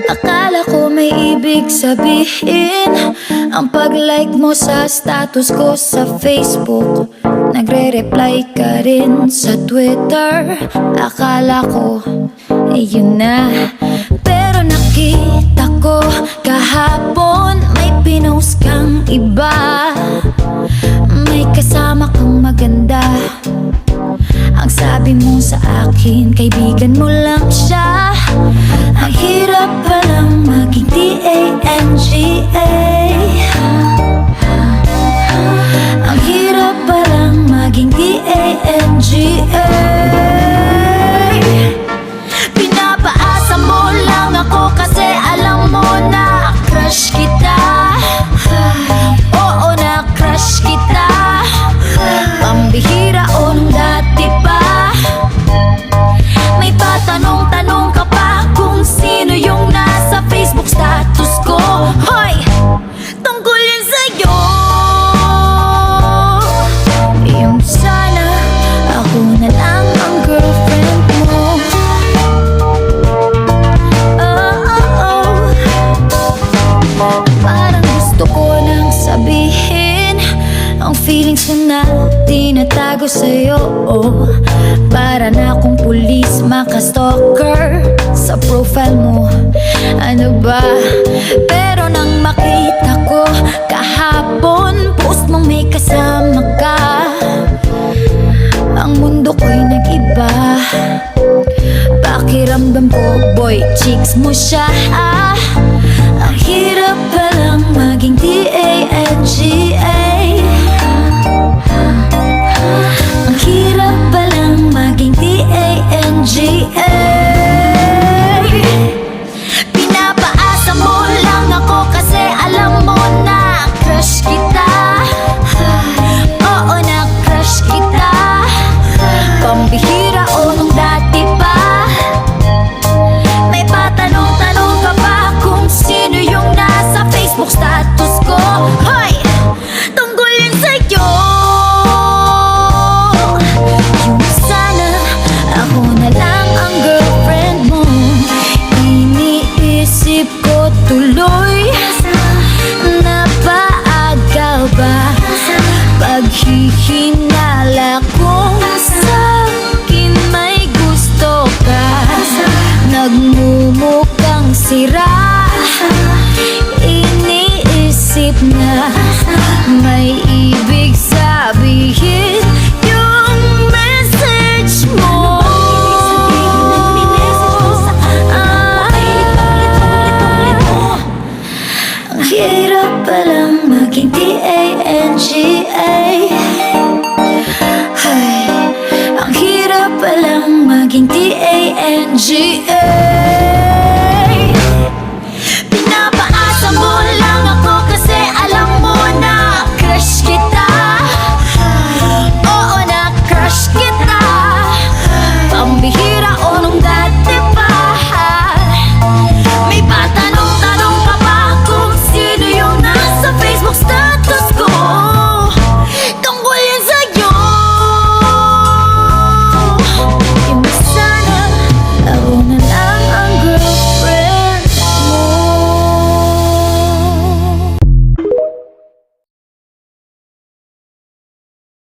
Akala ko may ibig sabihin ang pag-like mo sa status ko sa Facebook. Nagre-reply ka rin sa Twitter. Akala ko, yun na. Pero nakita ko kahapon may pinost kang iba. May kasama kang maganda. Ang sabi mo sa akin, kaibigan mo lang siya. Ang hirap palang maging D-A-N-G-A. Ang hirap palang maging D-A-N-G-A. Pinapaasa mo lang ako kasi alam mo na crush kita. Oo, na crush kita. Pambihira o nung dati pa. May patanong-tanong ka pa kung sino yung nasa Facebook status ko. Hoy! Tungkol yun sa'yo. Yung sana ako na lang ang girlfriend mo. Parang gusto ko nang sabihin ang feelings ko na tinatago sa'yo. Para na akong pulis maka-stalker sa profile mo. Ano ba? Pero nang makita ko kahapon post mong may kasama ka, ang mundo ko'y nag-iba. Pakiramdam ko, boy, chicks mo siya. Ang hirap palang maging D-A-N-G-A. Ang hirap palang maging D-A-N-G-A. Pinapaasa mo lang ako kasi alam mo na crush kita. Oo, na crush kita. Pambihira o nung dati pa. May patanong-tanong ka pa kung sino yung nasa Facebook status ko. Hoy! Tungkol yun sa'yo. Yung sana ako na lang ang girlfriend mo. Iniisip ko tuloy, napaaga ba paghihinala kung sa'kin may gusto ka. Nagmumukhang sira, iniisip na may ibig sabihin yung message mo. Ang hirap palang maging D-A-N-G-A. Ay, ang hirap palang maging D-A-N-G-A.